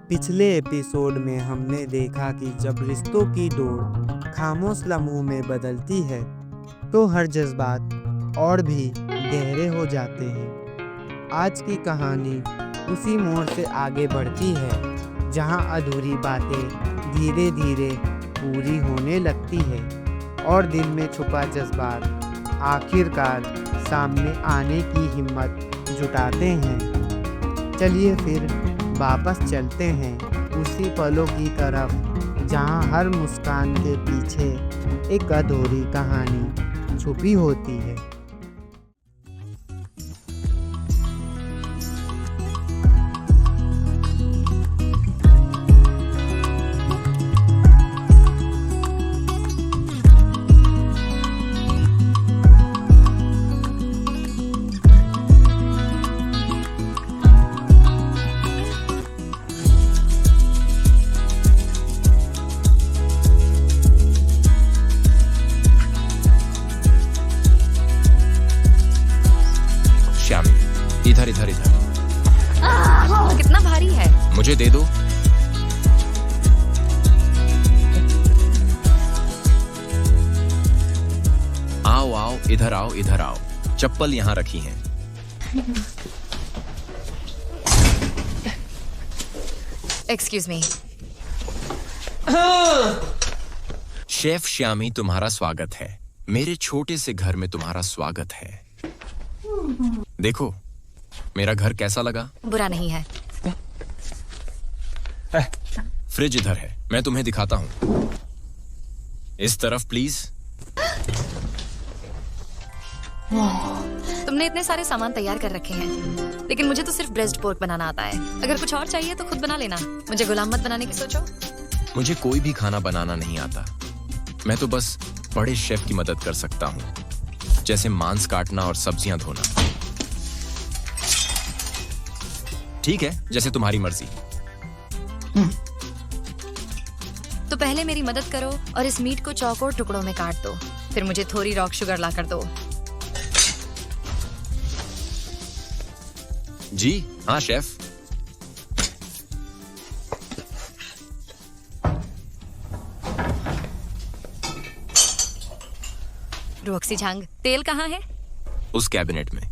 पिछले एपिसोड में हमने देखा कि जब रिश्तों की डोर खामोश लम्हों में बदलती है तो हर जज्बात और भी गहरे हो जाते हैं। आज की कहानी उसी मोड़ से आगे बढ़ती है जहां अधूरी बातें धीरे धीरे पूरी होने लगती है और दिल में छुपा जज्बात आखिरकार सामने आने की हिम्मत जुटाते हैं। चलिए फिर वापस चलते हैं उसी पलों की तरफ जहां हर मुस्कान के पीछे एक अधूरी कहानी छुपी होती है। इधर इधर इधर। कितना भारी है? मुझे दे दो। आओ आओ, इधर आओ इधर आओ। चप्पल यहाँ रखी हैं। Excuse me. शेफ श्यामी, तुम्हारा स्वागत है। मेरे छोटे से घर में तुम्हारा स्वागत है। देखो मेरा घर कैसा लगा? बुरा नहीं है। फ्रिज इधर है, मैं तुम्हें दिखाता हूँ। इस तरफ प्लीज। तुमने इतने सारे सामान तैयार कर रखे हैं, लेकिन मुझे तो सिर्फ ब्रेस्ट पोर्क बनाना आता है। अगर कुछ और चाहिए तो खुद बना लेना। मुझे गुलाम मत बनाने की सोचो। मुझे कोई भी खाना बनाना नहीं आता। मैं तो बस बड़े शेफ की मदद कर सकता हूँ, जैसे मांस काटना और सब्जियां धोना। ठीक है, जैसे तुम्हारी मर्जी। तो पहले मेरी मदद करो और इस मीट को चौकोर टुकड़ों में काट दो। फिर मुझे थोड़ी रॉक शुगर ला कर दो। जी हाँ शेफ। रोक्सी झांग, तेल कहाँ है? उस कैबिनेट में।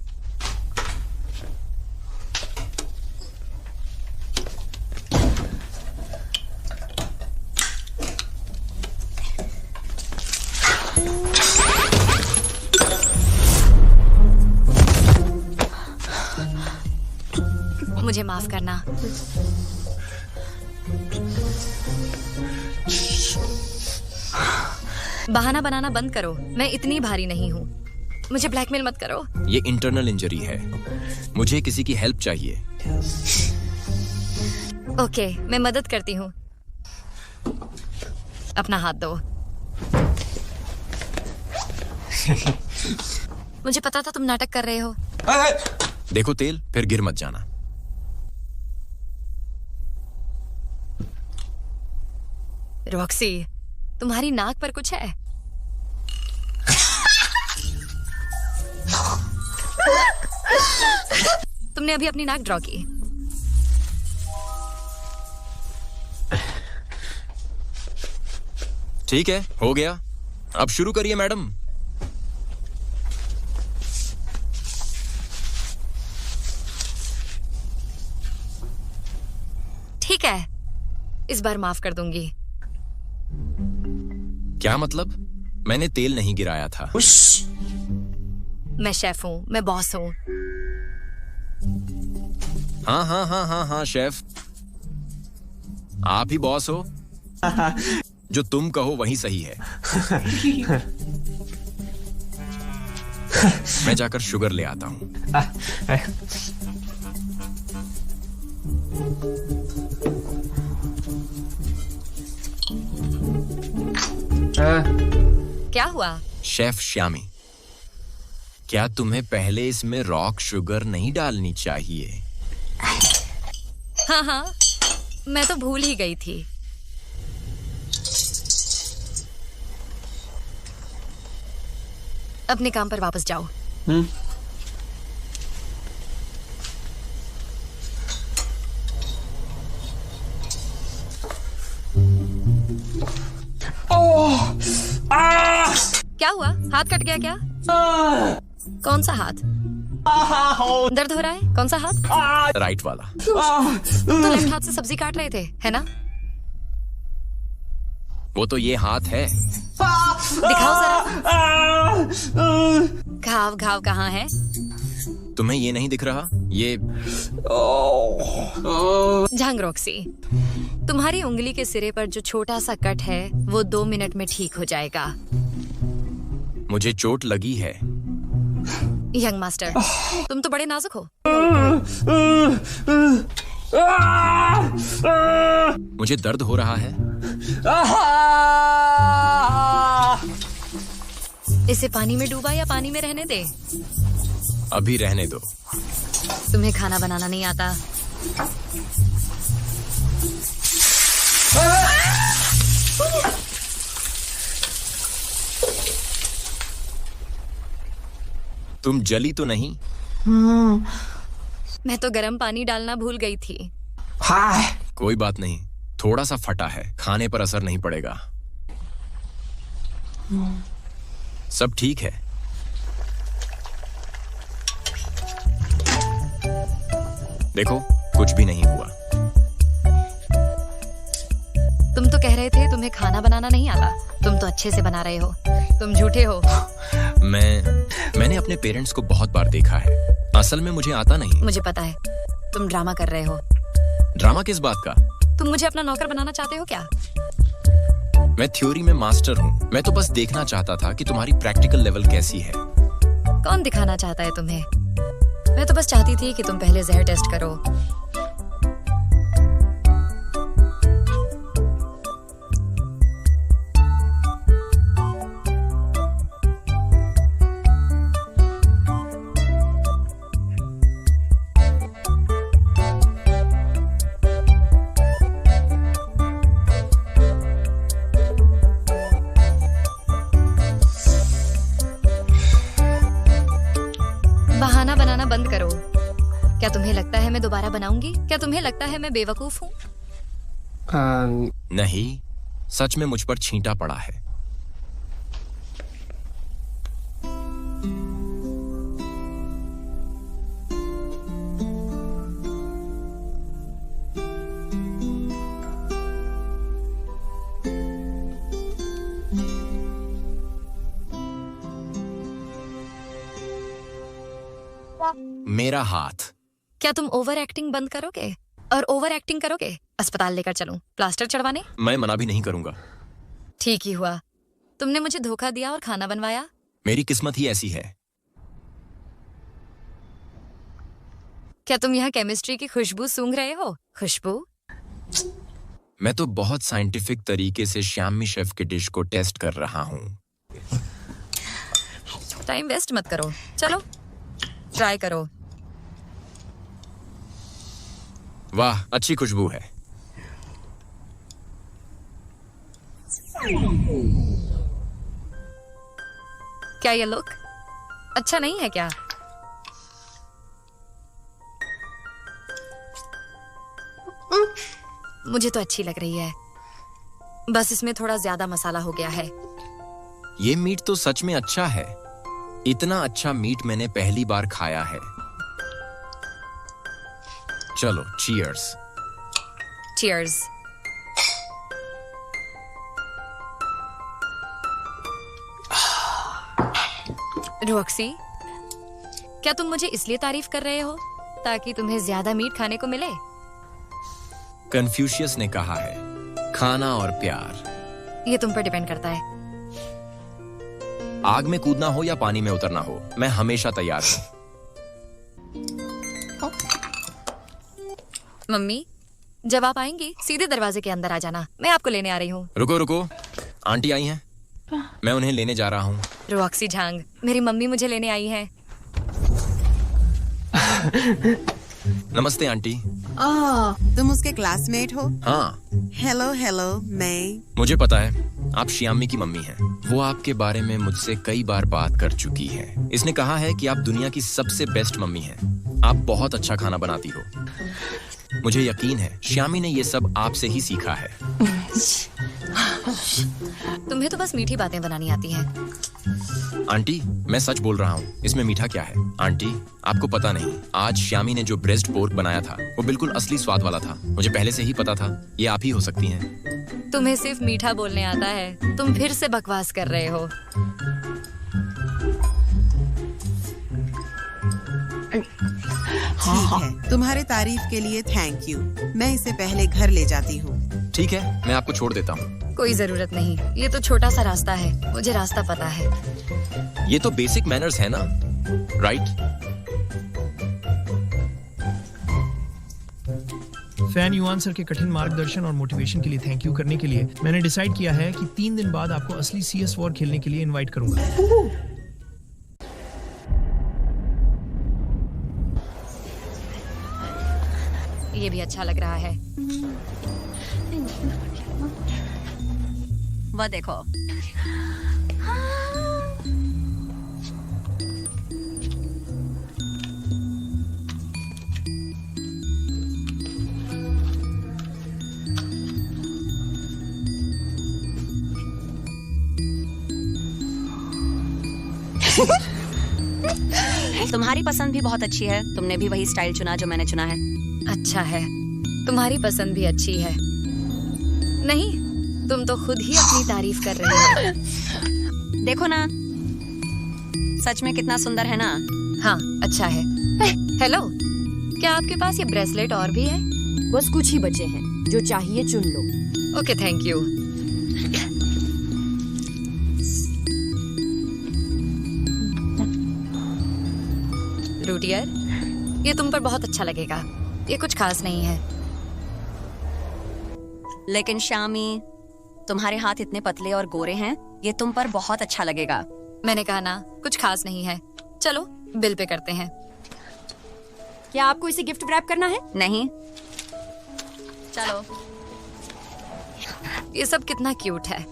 मुझे माफ करना। बहाना बनाना बंद करो। मैं इतनी भारी नहीं हूँ। मुझे ब्लैकमेल मत करो। ये इंटरनल इंजरी है। मुझे किसी की हेल्प चाहिए। ओके, मैं मदद करती हूँ। अपना हाथ दो। मुझे पता था तुम नाटक कर रहे हो। देखो तेल, फिर गिर मत जाना। रॉक्सी, तुम्हारी नाक पर कुछ है? तुमने अभी अपनी नाक ड्रॉ की। ठीक है, हो गया। अब शुरू करिए मैडम। ठीक है, इस बार माफ कर दूंगी। क्या मतलब? मैंने तेल नहीं गिराया था। मैं शेफ हूँ, मैं बॉस हूँ। हाँ हाँ हाँ हाँ हाँ शेफ, आप ही बॉस हो। जो तुम कहो वही सही है। मैं जाकर शुगर ले आता हूँ। क्या हुआ? शेफ श्यामी, क्या तुम्हें पहले इसमें रॉक शुगर नहीं डालनी चाहिए? हाँ हाँ, मैं तो भूल ही गई थी। अपने काम पर वापस जाओ। क्या हुआ? हाथ कट गया क्या? कौन सा हाथ? दर्द हो रहा है? कौन सा हाथ? राइट वाला। तो लेफ्ट हाथ से सब्जी काट रहे थे, है ना? वो तो ये हाथ है। दिखाओ जरा। घाव घाव कहाँ है? तुम्हें ये नहीं दिख रहा? ये झांग रॉक्सी, तुम्हारी उंगली के सिरे पर जो छोटा सा कट है वो 2 मिनट में ठीक हो जाएगा। मुझे चोट लगी है। यंग मास्टर, तुम तो बड़े नाजुक हो। मुझे दर्द हो रहा है। इसे पानी में डूबा या पानी में रहने दे? अभी रहने दो। तुम्हें खाना बनाना नहीं आता? तुम जली तो नहीं? मैं तो गर्म पानी डालना भूल गई थी। कोई बात नहीं, थोड़ा सा फटा है, खाने पर असर नहीं पड़ेगा। सब ठीक है। देखो, कुछ भी नहीं हुआ। तुम तो कह रहे थे तुम्हें खाना बनाना नहीं आता। तुम तो अच्छे से बना रहे हो। तुम झूठे हो। मैंने अपने पेरेंट्स को बहुत बार देखा है। असल में मुझे आता नहीं। मुझे पता है, तुम ड्रामा कर रहे हो। ड्रामा किस बात का? तुम मुझे अपना नौकर बनाना चाहते हो क्या? मैं थ्योरी में मास्टर हूँ। मैं तो बस देखना चाहता था कि तुम्हारी प्रैक्टिकल लेवल कैसी है। कौन दिखाना चाहता है तुम्हें? मैं तो बस चाहती थी कि तुम पहले जहर टेस्ट करो। बहाना बनाना बंद करो। क्या तुम्हें लगता है मैं दोबारा बनाऊंगी? क्या तुम्हें लगता है मैं बेवकूफ हूँ? नहीं, सच में मुझ पर छींटा पड़ा है। मेरा हाथ। क्या तुम ओवर एक्टिंग बंद करोगे? और ओवर एक्टिंग करोगे? अस्पताल लेकर चलूं प्लास्टर चढ़वाने? मैं मना भी नहीं करूंगा। ठीक ही हुआ, तुमने मुझे धोखा दिया और खाना बनवाया। मेरी किस्मत ही ऐसी है। क्या तुम यहाँ केमिस्ट्री की खुशबू सूंघ रहे हो? खुशबू? मैं तो बहुत साइंटिफिक तरीके से श्यामी शेफ के डिश को टेस्ट कर रहा हूँ। टाइम वेस्ट मत करो, चलो ट्राई करो। वाह, अच्छी खुशबू है। क्या ये लुक अच्छा नहीं है क्या? मुझे तो अच्छी लग रही है, बस इसमें थोड़ा ज्यादा मसाला हो गया है। ये मीट तो सच में अच्छा है। इतना अच्छा मीट मैंने पहली बार खाया है। चलो, चीयर्स। चीयर्स। रॉक्सी, क्या तुम मुझे इसलिए तारीफ कर रहे हो ताकि तुम्हें ज्यादा मीट खाने को मिले? कन्फ्यूशियस ने कहा है, खाना और प्यार ये तुम पर डिपेंड करता है। आग में कूदना हो या पानी में उतरना हो, मैं हमेशा तैयार हूं। मम्मी, जब आप आएंगी सीधे दरवाजे के अंदर आ जाना, मैं आपको लेने आ रही हूँ। रुको रुको, आंटी आई हैं, मैं उन्हें लेने जा रहा हूँ। रॉक्सी झांग, मेरी मम्मी मुझे लेने आई है। नमस्ते आंटी। तुम उसके क्लासमेट हो? हाँ। हेलो हेलो, मैं। मुझे पता है, आप श्यामी की मम्मी हैं। वो आपके बारे में मुझसे कई बार बात कर चुकी है। इसने कहा है कि आप दुनिया की सबसे बेस्ट मम्मी हैं। आप बहुत अच्छा खाना बनाती हो। मुझे यकीन है श्यामी ने ये सब आपसे ही सीखा है। तुम्हें तो बस मीठी बातें बनानी आती हैं। आंटी, मैं सच बोल रहा हूँ, इसमें मीठा क्या है? आंटी, आपको पता नहीं, आज श्यामी ने जो ब्रेस्ट पोर्क बनाया था वो बिल्कुल असली स्वाद वाला था। मुझे पहले से ही पता था ये आप ही हो सकती हैं। तुम्हें सिर्फ मीठा बोलने आता है। तुम फिर से बकवास कर रहे हो। ठीक है, तुम्हारे तारीफ के लिए थैंक यू। मैं इसे पहले घर ले जाती हूँ। ठीक है, मैं आपको छोड़ देता हूँ। कोई जरूरत नहीं, ये तो छोटा सा रास्ता है, मुझे रास्ता पता है। ये तो बेसिक मैनर्स है ना, राइट? फैन युआन सर के कठिन मार्गदर्शन और मोटिवेशन के लिए थैंक यू करने के लिए मैंने डिसाइड किया है कि 3 दिन बाद आपको असली CS वॉर खेलने के लिए इनवाइट करूंगा। ये भी अच्छा लग रहा है। वह देखो, तुम्हारी पसंद भी बहुत अच्छी है। तुमने भी वही स्टाइल चुना जो मैंने चुना है। अच्छा है, तुम्हारी पसंद भी अच्छी है। नहीं, तुम तो खुद ही अपनी तारीफ कर रही हो। देखो ना, सच में कितना सुंदर है ना? हाँ, अच्छा है। हेलो, क्या आपके पास ये ब्रेसलेट और भी है? बस कुछ ही बचे हैं, जो चाहिए चुन लो। Okay, thank you. रूटियर, ये तुम पर बहुत अच्छा लगेगा। ये कुछ खास नहीं है। लेकिन शामी, तुम्हारे हाथ इतने पतले और गोरे हैं, ये तुम पर बहुत अच्छा लगेगा। मैंने कहा ना, कुछ खास नहीं है। चलो बिल पे करते हैं। क्या आपको इसे गिफ्ट रैप करना है? नहीं, चलो। ये सब कितना क्यूट है।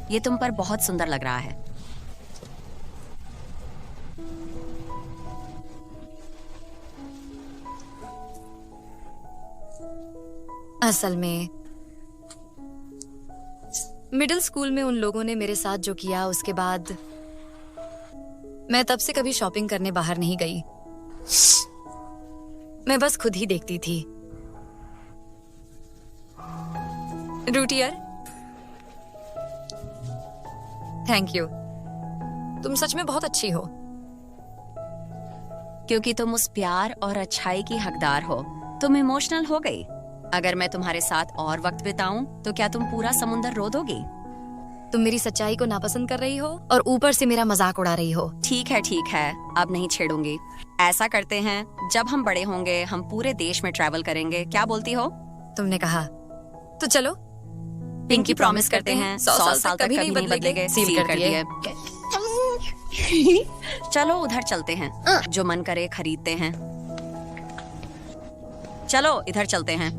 ये तुम पर बहुत सुंदर लग रहा है। असल में मिडिल स्कूल में उन लोगों ने मेरे साथ जो किया, उसके बाद मैं तब से कभी शॉपिंग करने बाहर नहीं गई। मैं बस खुद ही देखती थी। रूटियर, थैंक यू। तुम सच में बहुत अच्छी हो। क्योंकि तुम उस प्यार और अच्छाई की हकदार हो, तुम इमोशनल हो गई। अगर मैं तुम्हारे साथ और वक्त बिताऊं तो क्या तुम पूरा समुंदर रो दोगी? तुम मेरी सच्चाई को नापसंद कर रही हो और ऊपर से मेरा मजाक उड़ा रही हो। ठीक है, अब नहीं छेड़ूंगी। ऐसा करते हैं, जब हम बड़े होंगे हम पूरे देश में ट्रैवल करेंगे। क्या बोलती हो? तुमने कहा तो चलो पिंकी प्रॉमिस करते हैं 100 साल तक कभी नहीं बदलेंगे। सील कर दिए। चलो उधर चलते हैं, जो मन करे खरीदते हैं। चलो इधर चलते हैं।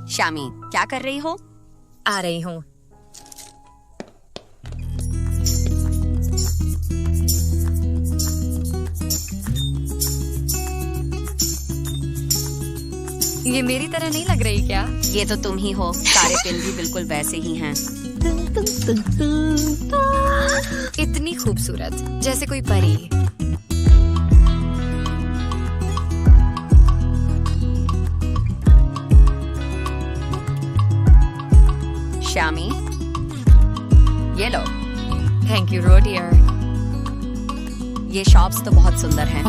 शामी, क्या कर रही हो? आ रही हूँ। ये मेरी तरह नहीं लग रही क्या? ये तो तुम ही हो। सारे पिन भी बिल्कुल वैसे ही हैं। इतनी खूबसूरत, जैसे कोई परी। शामी, ये लो। Thank you रोडियर। ये शॉप्स तो बहुत सुंदर हैं।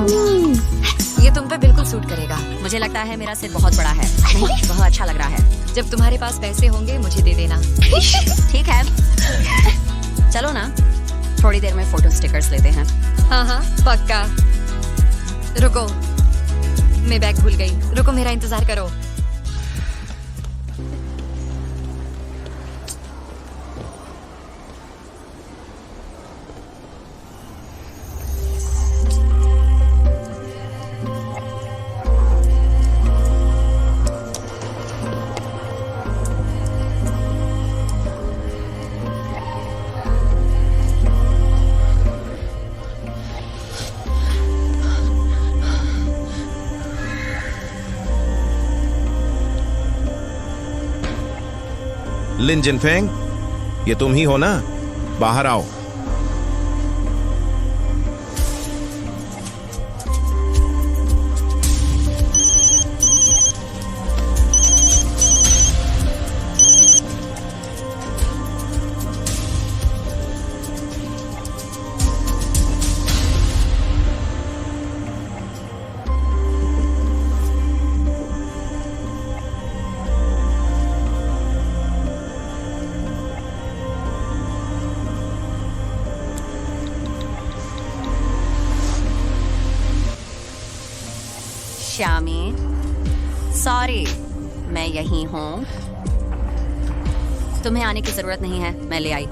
ये तुम पे बिल्कुल सूट करेगा। मुझे लगता है मेरा सिर बहुत बड़ा है। नहीं, बहुत अच्छा लग रहा है। जब तुम्हारे पास पैसे होंगे मुझे दे देना। ठीक है, चलो ना, थोड़ी देर में फोटो स्टिकर्स लेते हैं। हाँ हाँ, पक्का। रुको, मैं बैग भूल गई। रुको, मेरा इंतजार करो। लिन जिनफेंग, ये तुम ही हो ना? बाहर आओ। श्यामी, सॉरी, मैं यहीं हूँ। तुम्हें आने की जरूरत नहीं है, मैं ले आई।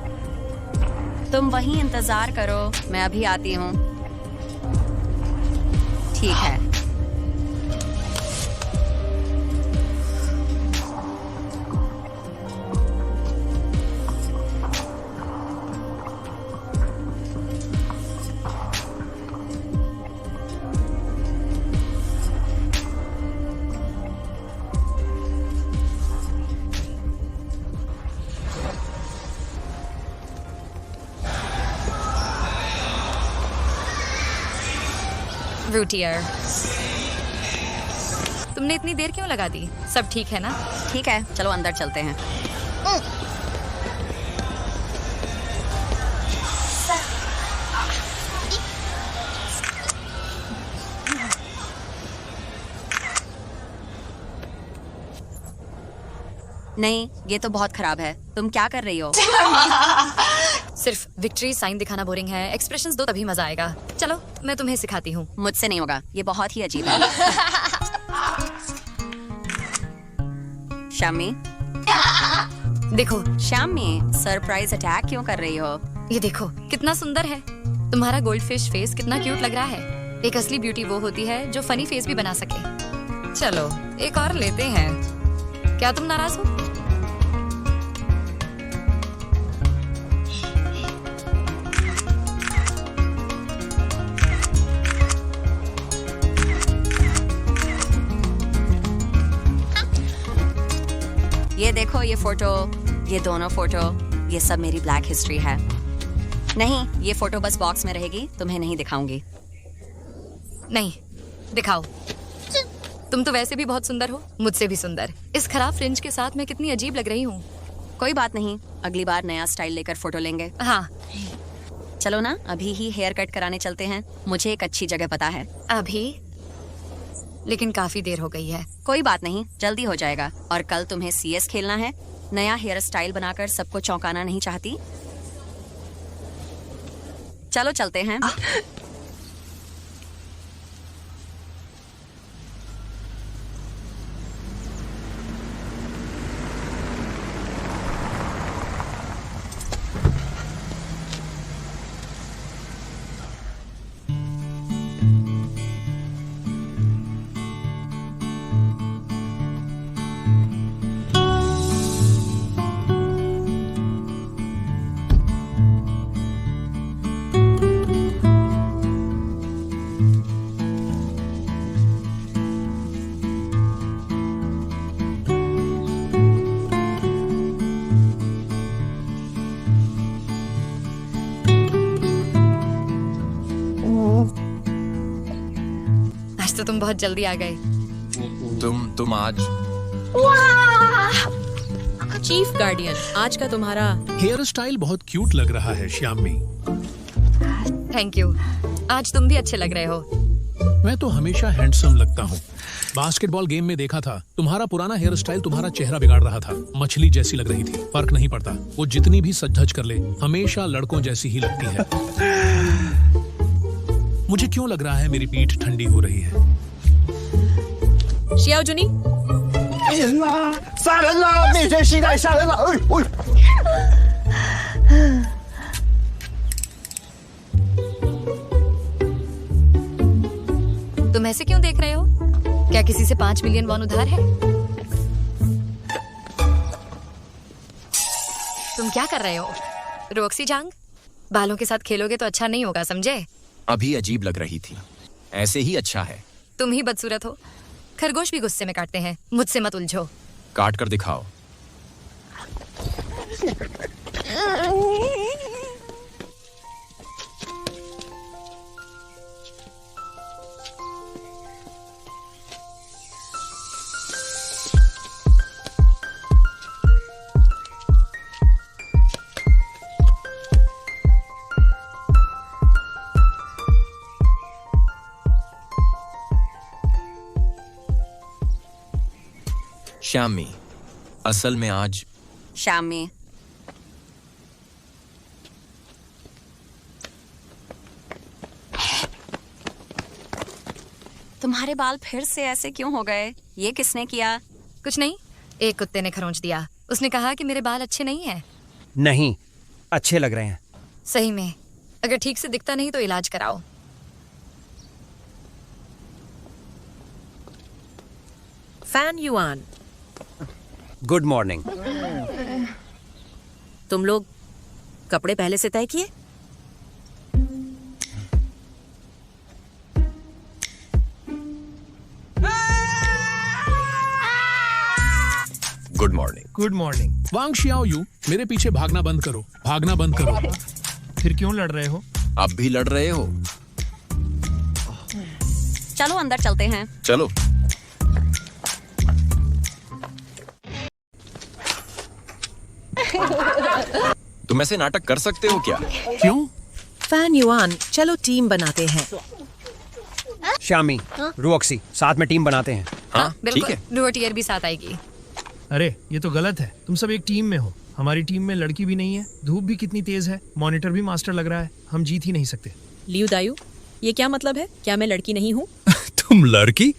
तुम वहीं इंतजार करो, मैं अभी आती हूँ। ठीक है। रूटियर, तुमने इतनी देर क्यों लगा दी? सब ठीक है ना? ठीक है, चलो अंदर चलते हैं। नहीं, ये तो बहुत खराब है। तुम क्या कर रही हो? सिर्फ विक्ट्री साइन दिखाना बोरिंग है। एक्सप्रेशंस दो तभी मजा आएगा। चलो, मैं तुम्हें सिखाती हूँ। मुझसे नहीं होगा, ये बहुत ही अजीब है। शामी, देखो, शामी, सरप्राइज अटैक क्यों कर रही हो? ये देखो कितना सुंदर है। तुम्हारा गोल्डफिश फेस कितना क्यूट लग रहा है। एक असली ब्यूटी वो होती है जो फनी फेस भी बना सके। चलो, एक और लेते हैं। क्या तुम नाराज हो? ये देखो, ये फोटो, ये दोनों फोटो, ये सब मेरी ब्लैक हिस्ट्री है। नहीं, ये फोटो बस बॉक्स में रहेगी, तुम्हें नहीं दिखाऊंगी। नहीं, दिखाओ। तुम तो वैसे भी बहुत सुंदर हो, मुझसे भी सुंदर। इस खराब फ्रिंज के साथ मैं कितनी अजीब लग रही हूँ। कोई बात नहीं, अगली बार नया स्टाइल लेकर फोटो लेंगे। हाँ, चलो ना, अभी ही हेयर कट कराने चलते हैं। मुझे एक अच्छी जगह पता है। अभी? लेकिन काफी देर हो गई है। कोई बात नहीं, जल्दी हो जाएगा। और कल तुम्हें CS खेलना है। नया हेयर स्टाइल बनाकर सबको चौंकाना नहीं चाहती। चलो चलते हैं। आज तो तुम बहुत जल्दी आ गए। तुम आज चीफ गार्डियन, आज का तुम्हारा हेयर स्टाइल बहुत क्यूट लग रहा है श्यामी। Thank you. आज तुम भी अच्छे लग रहे हो। मैं तो हमेशा हैंडसम लगता हूँ। बास्केटबॉल गेम में देखा था, तुम्हारा पुराना हेयर स्टाइल तुम्हारा चेहरा बिगाड़ रहा था। मछली जैसी लग रही थी। फर्क नहीं पड़ता, वो जितनी भी सज-धज कर ले, हमेशा लड़कों जैसी ही लगती है। मुझे क्यों लग रहा है मेरी पीठ ठंडी हो रही है? शियाओ जुनी, 杀人了！灭绝西代杀人了！तुम ऐसे क्यों देख रहे हो? क्या किसी से 5 मिलियन वॉन उधार है? तुम क्या कर रहे हो? रोक्सी जांग, बालों के साथ खेलोगे तो अच्छा नहीं होगा, समझे? अभी अजीब लग रही थी, ऐसे ही अच्छा है। तुम ही बदसूरत हो। खरगोश भी गुस्से में काटते हैं, मुझसे मत उलझो। काट कर दिखाओ। श्यामी, असल में आज शामी, तुम्हारे बाल फिर से ऐसे क्यों हो गए? ये किसने किया? कुछ नहीं, एक कुत्ते ने खरोंच दिया। उसने कहा कि मेरे बाल अच्छे नहीं हैं। नहीं, अच्छे लग रहे हैं। सही में, अगर ठीक से दिखता नहीं तो इलाज कराओ। Fan yuan, good morning. तुम लोग कपड़े पहले से तय किए? Good morning. Good morning. Wang Xiao you, मेरे पीछे भागना बंद करो, भागना बंद करो। फिर क्यों लड़ रहे हो? अब भी लड़ रहे हो? चलो अंदर चलते हैं। चलो। तुम ऐसे नाटक कर सकते हो क्या? क्यों? फैन युआन, चलो टीम बनाते हैं। शामी, रुओक्सी, साथ में टीम बनाते हैं। हाँ, ठीक बिल्कुल, है। रोटियर भी साथ आएगी। अरे ये तो गलत है, तुम सब एक टीम में हो। हमारी टीम में लड़की भी नहीं है, धूप भी कितनी तेज है, मॉनिटर भी मास्टर लग रहा है, हम जीत ही नहीं सकते। लियू दायू, ये क्या मतलब है? क्या मैं लड़की नहीं हूँ? तुम लड़की?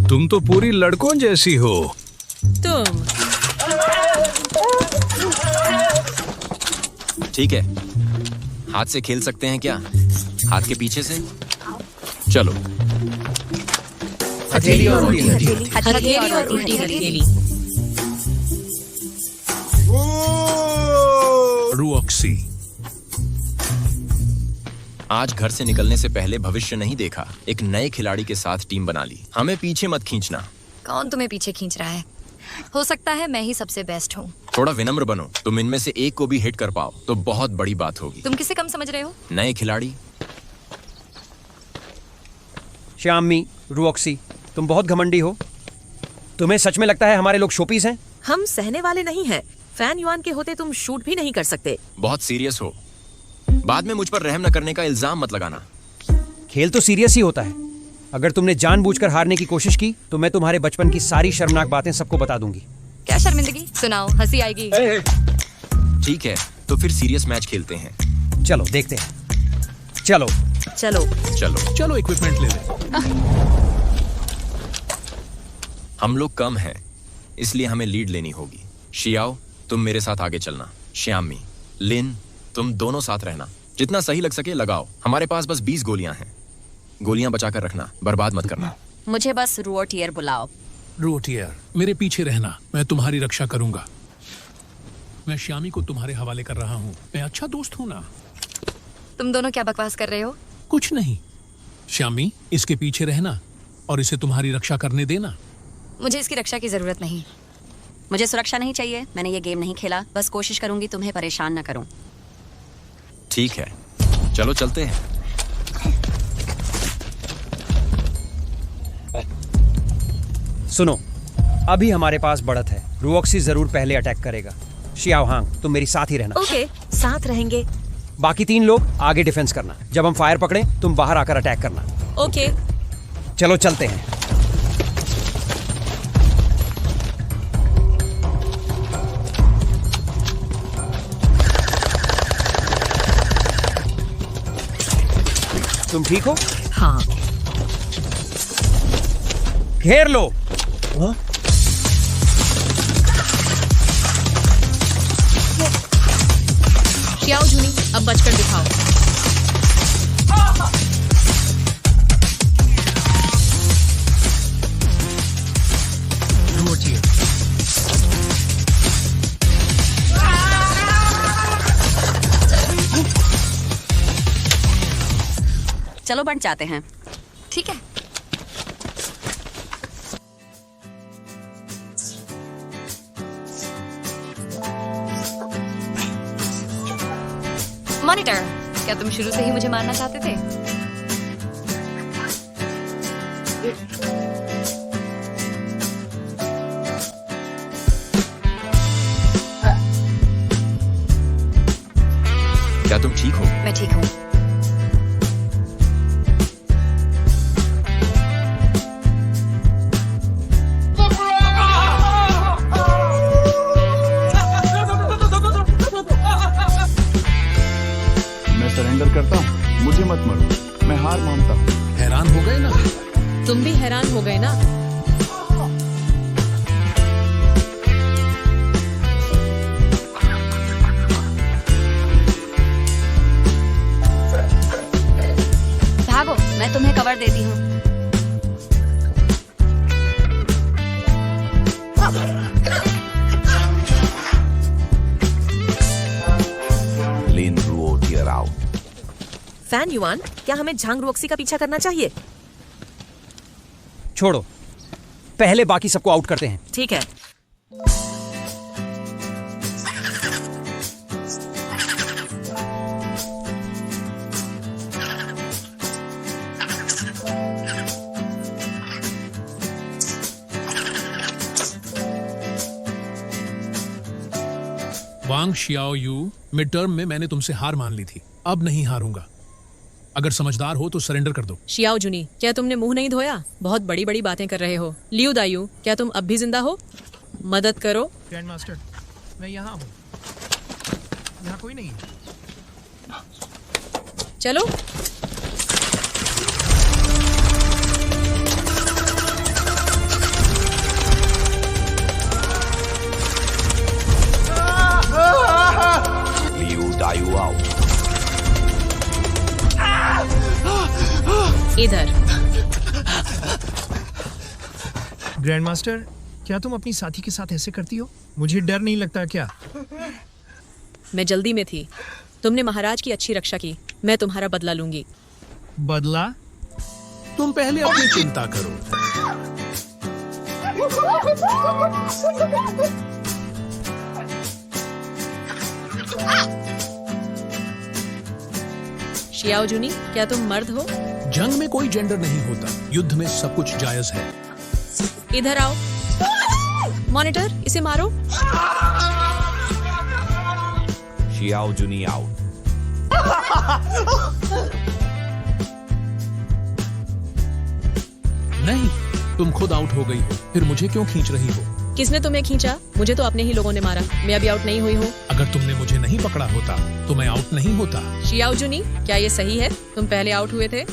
तुम तो पूरी लड़कों जैसी हो। तुम ठीक है, हाथ से खेल सकते हैं क्या? हाथ के पीछे से? चलो। हथेली और उल्टी हथेली और उल्टी हथेली। रुओक्सी, आज घर से निकलने से पहले भविष्य नहीं देखा, एक नए खिलाड़ी के साथ टीम बना ली। हमें पीछे मत खींचना। कौन तुम्हें पीछे खींच रहा है? हो सकता है मैं ही सबसे बेस्ट हूँ। थोड़ा विनम्र बनो। तुम इनमें से एक को भी हिट कर पाओ तो बहुत बड़ी बात होगी। तुम किसे कम समझ रहे हो? नए खिलाड़ी। शामी, रुओक्सी, तुम बहुत घमंडी हो। तुम्हें सच में लगता है हमारे लोग शोपीस हैं? हम सहने वाले नहीं हैं। फैन युआन के होते तुम शूट भी नहीं कर सकते। बहुत सीरियस हो, बाद में मुझ पर रहम न करने का इल्जाम मत लगाना। खेल तो सीरियस ही होता है। अगर तुमने जानबूझकर हारने की कोशिश की तो मैं तुम्हारे बचपन की सारी शर्मनाक बातें सबको बता दूंगी। क्या शर्मिंदगी? सुनाओ, हंसी आएगी। ठीक है, तो फिर सीरियस मैच खेलते हैं। चलो देखते हैं। चलो चलो चलो। चलो इक्विपमेंट ले ले। हम लोग कम हैं, इसलिए हमें लीड लेनी होगी। शियाओ, तुम मेरे साथ आगे चलना। श्यामी, लिन, तुम दोनों साथ रहना। जितना सही लग सके लगाओ। हमारे पास बस 20 गोलियां हैं। गोलियां बचाकर रखना, बर्बाद मत करना। मुझे बस रुओटियर बुलाओ। रुओटियर, मेरे पीछे रहना, मैं तुम्हारी रक्षा करूंगा। मैं श्यामी को तुम्हारे हवाले कर रहा हूँ। मैं अच्छा दोस्त हूँ ना? तुम दोनों क्या बकवास कर रहे हो? कुछ नहीं। श्यामी, इसके पीछे रहना और इसे तुम्हारी रक्षा करने देना। मुझे इसकी रक्षा की जरूरत नहीं। मुझे सुरक्षा नहीं चाहिए। मैंने ये गेम नहीं खेला, बस कोशिश करूंगी तुम्हें परेशान न करूं। ठीक है, चलो चलते हैं। सुनो, अभी हमारे पास बढ़त है। रुओक्सी जरूर पहले अटैक करेगा। शियाओ हांग, तुम मेरी साथ ही रहना। ओके, साथ रहेंगे। बाकी 3 लोग आगे डिफेंस करना। जब हम फायर पकड़े तुम बाहर आकर अटैक करना। ओके। चलो चलते हैं। तुम ठीक हो? हाँ। घेर लो। शियाओ जूनी, अब बचकर दिखाओ। चलो बंट जाते हैं। ठीक है। मॉनिटर, क्या तुम शुरू से ही मुझे मारना चाहते थे? क्या तुम ठीक हो? मैं ठीक हूँ। सरेंडर करता हूँ, मुझे मत मारो, मैं हार मानता हूँ। हैरान हो गए ना? तुम भी हैरान हो गए ना? भागो, मैं तुम्हें कवर देती हूँ। लीन रुओ टियर आउट। फैन युआन, क्या हमें झांग रुओक्सी का पीछा करना चाहिए? छोड़ो, पहले बाकी सबको आउट करते हैं। ठीक है। वांग शियाओ यू, मिड टर्म में मैंने तुमसे हार मान ली थी, अब नहीं हारूंगा। अगर समझदार हो तो सरेंडर कर दो। शियाओ जूनी, क्या तुमने मुंह नहीं धोया? बहुत बड़ी बड़ी बातें कर रहे हो। लियू दायू, क्या तुम अब भी जिंदा हो? मदद करो। ग्रैंड मास्टर, मैं यहाँ हूँ। यहाँ कोई नहीं है। चलो। Liu Dayu out. इधर। ग्रैंड मास्टर, क्या तुम अपनी साथी के साथ ऐसे करती हो? मुझे डर नहीं लगता क्या? मैं जल्दी में थी। तुमने महाराज की अच्छी रक्षा की, मैं तुम्हारा बदला लूंगी। बदला? तुम पहले अपनी चिंता करो। शियाओ जूनी, क्या तुम मर्द हो? जंग में कोई जेंडर नहीं होता, युद्ध में सब कुछ जायज है। इधर आओ। मॉनिटर, इसे मारो। शियाओ जुनी आउट। नहीं, तुम खुद आउट हो गई हो, फिर मुझे क्यों खींच रही हो? किसने तुम्हें खींचा? मुझे तो अपने ही लोगों ने मारा। मैं अभी आउट नहीं हुई हूँ। अगर तुमने मुझे नहीं पकड़ा होता तो मैं आउट नहीं होता। शियाओ जूनी, क्या ये सही है? तुम पहले आउट हुए थे।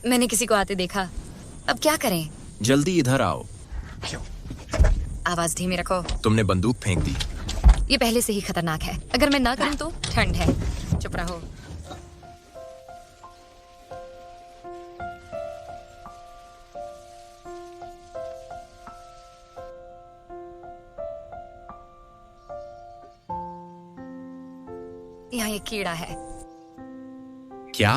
मैंने किसी को आते देखा, अब क्या करें? जल्दी इधर आओ। आवाज धीमी रखो। तुमने बंदूक फेंक दी। ये पहले से ही खतरनाक है। अगर मैं ना करूं तो ठंड है। चुप रहो। यहाँ ये कीड़ा है। क्या?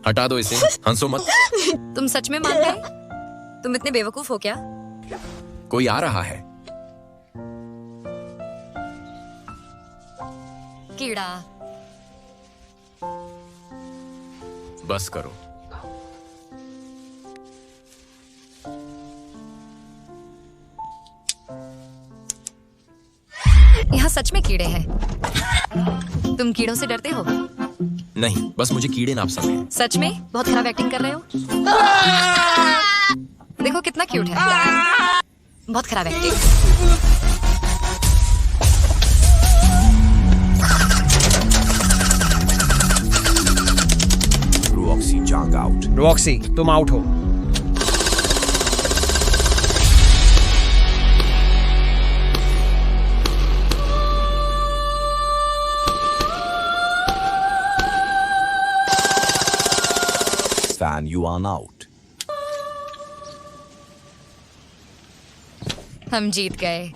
हटा दो इसे, हंसो मत। तुम सच में मान गए? तुम इतने बेवकूफ हो क्या? कोई आ रहा है। कीड़ा। बस करो। यहाँ सच में कीड़े हैं। तुम कीड़ों से डरते हो? नहीं, बस मुझे कीड़े नापसंद हैं। सच में? बहुत खराब एक्टिंग कर रहे हो। देखो कितना क्यूट है। बहुत खराब एक्टिंग। रोक्सी जंग आउट। रॉक्सी तुम आउट हो। Fan Yuan out। हम जीत गए।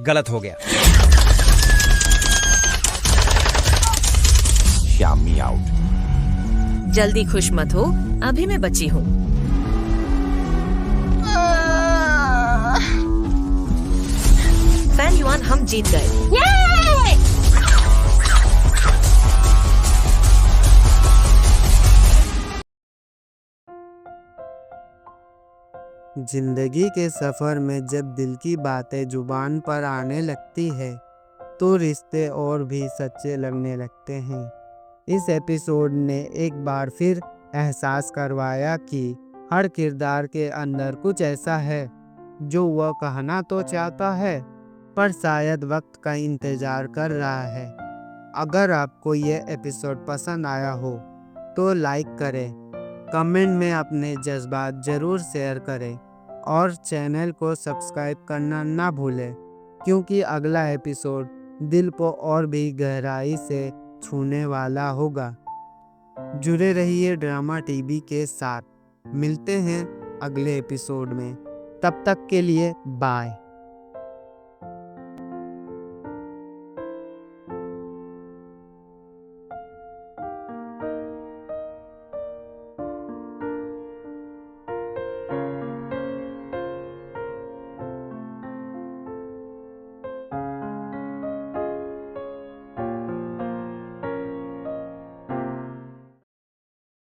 गलत हो गया। श्यामी आउट। जल्दी खुश मत हो, अभी मैं बची हूँ। फैन युआन हम जीत गए। जिंदगी के सफर में जब दिल की बातें जुबान पर आने लगती है तो रिश्ते और भी सच्चे लगने लगते हैं। इस एपिसोड ने एक बार फिर एहसास करवाया कि हर किरदार के अंदर कुछ ऐसा है जो वह कहना तो चाहता है पर शायद वक्त का इंतजार कर रहा है। अगर आपको यह एपिसोड पसंद आया हो तो लाइक करें, कमेंट में अपने जज्बात ज़रूर शेयर करें और चैनल को सब्सक्राइब करना ना भूलें, क्योंकि अगला एपिसोड दिल को और भी गहराई से छूने वाला होगा। जुड़े रहिए ड्रामा टीवी के साथ। मिलते हैं अगले एपिसोड में, तब तक के लिए बाय।